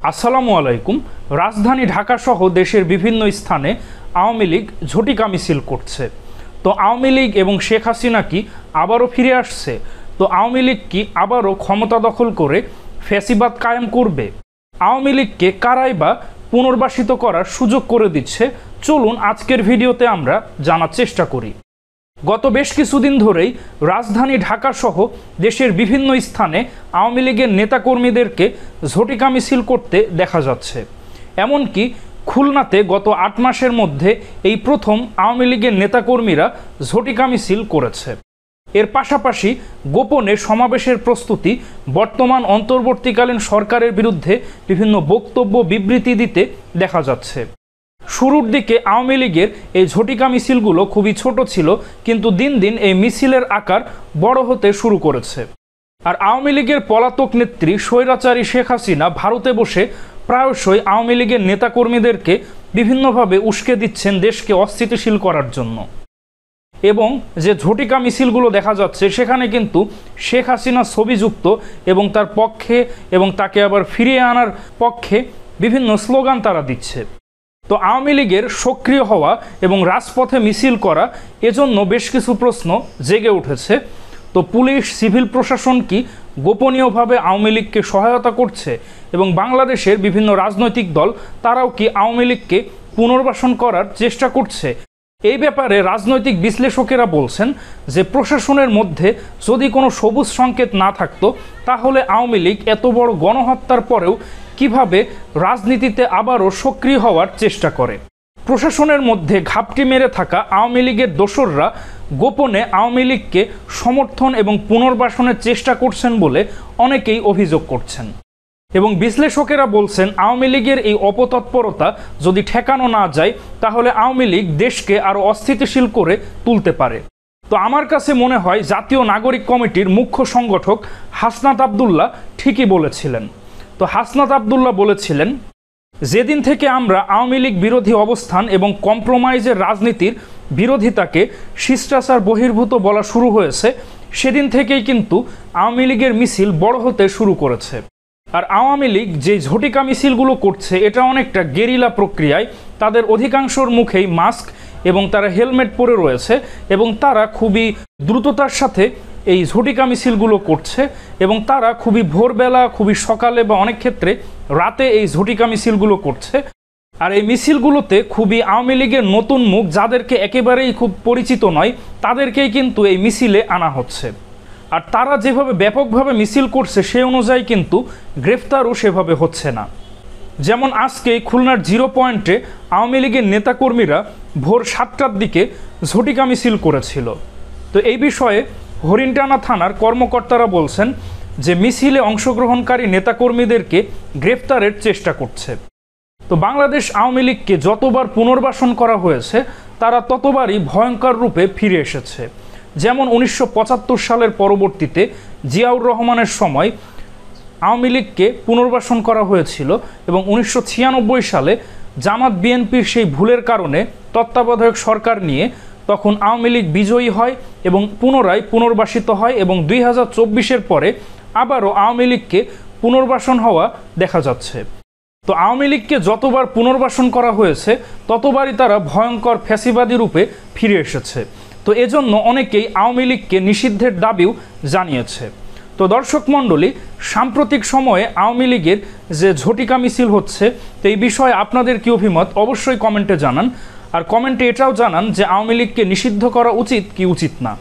আসসালামু আলাইকুম। রাজধানী ঢাকা সহ দেশের বিভিন্ন স্থানে আওয়ামী লীগ ঝটিকা মিছিল করছে। তো আওয়ামী লীগ এবং শেখ হাসিনা কি আবারও ফিরে আসছে? তো আওয়ামী লীগ কি আবারও ক্ষমতা দখল করে ফ্যাসিবাদ কায়েম করবে? আওয়ামী লীগকে কারাই বা পুনর্বাসিত করার সুযোগ করে দিচ্ছে? চলুন আজকের ভিডিওতে আমরা জানার চেষ্টা করি। গত বেশ কিছুদিন ধরেই রাজধানী ঢাকা সহ দেশের বিভিন্ন স্থানে আওয়ামী লীগের নেতাকর্মীদেরকে ঝটিকা মিছিল করতে দেখা যাচ্ছে। এমনকি খুলনাতে গত ৮ মাসের মধ্যে এই প্রথম আওয়ামী লীগের নেতাকর্মীরা ঝটিকা মিছিল করেছে। এর পাশাপাশি গোপনে সমাবেশের প্রস্তুতি, বর্তমান অন্তর্বর্তীকালীন সরকারের বিরুদ্ধে বিভিন্ন বক্তব্য বিবৃতি দিতে দেখা যাচ্ছে। শুরুর দিকে আওয়ামী লীগের এই ঝটিকা মিছিলগুলো খুবই ছোট ছিল, কিন্তু দিন দিন এই মিছিলের আকার বড় হতে শুরু করেছে। আর আওয়ামী লীগের পলাতক নেত্রী স্বৈরাচারী শেখ হাসিনা ভারতে বসে প্রায়শই আওয়ামী লীগের নেতাকর্মীদেরকে বিভিন্নভাবে উস্কে দিচ্ছেন দেশকে অস্থিতিশীল করার জন্য। এবং যে ঝটিকা মিছিলগুলো দেখা যাচ্ছে সেখানে কিন্তু শেখ হাসিনা ছবিযুক্ত এবং তার পক্ষে এবং তাকে আবার ফিরিয়ে আনার পক্ষে বিভিন্ন স্লোগান তারা দিচ্ছে। তো আওয়ামী লীগের সক্রিয় হওয়া এবং রাজপথে মিছিল করা, এজন্য বেশ কিছু প্রশ্ন জেগে উঠেছে। তো পুলিশ, সিভিল প্রশাসন কি গোপনীয়ভাবে আওয়ামী লীগকে সহায়তা করছে? এবং বাংলাদেশের বিভিন্ন রাজনৈতিক দল তারাও কি আওয়ামী লীগকে পুনর্বাসন করার চেষ্টা করছে? এই ব্যাপারে রাজনৈতিক বিশ্লেষকেরা বলছেন যে প্রশাসনের মধ্যে যদি কোনো সবুজ সংকেত না থাকতো, তাহলে আওয়ামী লীগ এত বড় গণহত্যার পরেও কিভাবে রাজনীতিতে আবারও সক্রিয় হওয়ার চেষ্টা করে। প্রশাসনের মধ্যে ঘাপটি মেরে থাকা আওয়ামী লীগের দোসররা গোপনে আওয়ামী লীগকে সমর্থন এবং পুনর্বাসনের চেষ্টা করছেন বলে অনেকেই অভিযোগ করছেন। এবং বিশ্লেষকেরা বলছেন আওয়ামী লীগের এই অপতৎপরতা যদি ঠেকানো না যায়, তাহলে আওয়ামী লীগ দেশকে আরও অস্থিতিশীল করে তুলতে পারে। তো আমার কাছে মনে হয় জাতীয় নাগরিক কমিটির মুখ্য সংগঠক হাসনাত আবদুল্লাহ ঠিকই বলেছিলেন। তো হাসনাত আবদুল্লাহ বলেছিলেন, যেদিন থেকে আমরা আওয়ামী লীগ বিরোধী অবস্থান এবং কম্প্রোমাইজের রাজনীতির বিরোধিতাকে শিষ্টাচার বহির্ভূত বলা শুরু হয়েছে, সেদিন থেকেই কিন্তু আওয়ামী লীগের মিছিল বড় হতে শুরু করেছে। আর আওয়ামী লীগ যে ঝটিকা মিছিলগুলো করছে, এটা অনেকটা গেরিলা প্রক্রিয়ায়। তাদের অধিকাংশর মুখেই মাস্ক এবং তারা হেলমেট পরে রয়েছে এবং তারা খুবই দ্রুততার সাথে এই ঝটিকা মিছিলগুলো করছে এবং তারা খুবই ভোরবেলা, খুবই সকালে বা অনেক ক্ষেত্রে রাতে এই ঝটিকা মিছিলগুলো করছে। আর এই মিছিলগুলোতে খুবই আওয়ামী লীগের নতুন মুখ, যাদেরকে একেবারেই খুব পরিচিত নয়, তাদেরকেই কিন্তু এই মিছিলে আনা হচ্ছে। আর তারা যেভাবে ব্যাপকভাবে মিছিল করছে সে অনুযায়ী কিন্তু গ্রেফতারও সেভাবে হচ্ছে না। যেমন আজকে খুলনার 0 পয়েন্টে আওয়ামী লীগের নেতাকর্মীরা ভোর 7টার দিকে ঝটিকা মিছিল করেছিল। তো এই বিষয়ে হরিণটানা থানার কর্মকর্তারা বলছেন যে মিছিলে অংশগ্রহণকারী নেতাকর্মীদেরকে গ্রেফতারের চেষ্টা করছে। তো বাংলাদেশ আওয়ামী লীগকে যতবার পুনর্বাসন করা হয়েছে, তারা ততবারই ভয়ঙ্কর রূপে ফিরে এসেছে। যেমন 1975 সালের পরবর্তীতে জিয়াউর রহমানের সময় আওয়ামী লীগকে পুনর্বাসন করা হয়েছিল এবং 1996 সালে জামাত বিএনপির সেই ভুলের কারণে তত্ত্বাবধায়ক সরকার নিয়ে তখন আওয়ামী লীগ বিজয়ী হয় এবং পুনরায় পুনর্বাসিত হয় এবং 2024-এর পরে আবারও আওয়ামী লীগকে পুনর্বাসন হওয়া দেখা যাচ্ছে। তো আওয়ামী লীগকে যতবার পুনর্বাসন করা হয়েছে ততবারই তারা ভয়ঙ্কর ফ্যাসিবাদী রূপে ফিরে এসেছে। তো এজন্য অনেকেই আওয়ামী লীগকে নিষিদ্ধের দাবিও জানিয়েছে। তো দর্শক মণ্ডলী, সাম্প্রতিক সময়ে আওয়ামী লীগের যে ঝটিকা মিছিল হচ্ছে, তো এই বিষয়ে আপনাদের কি অভিমত অবশ্যই কমেন্টে জানান। আর কমেন্টে এটাও জানান যে আওয়ামী লীগকে নিষিদ্ধ করা উচিত কি উচিত না।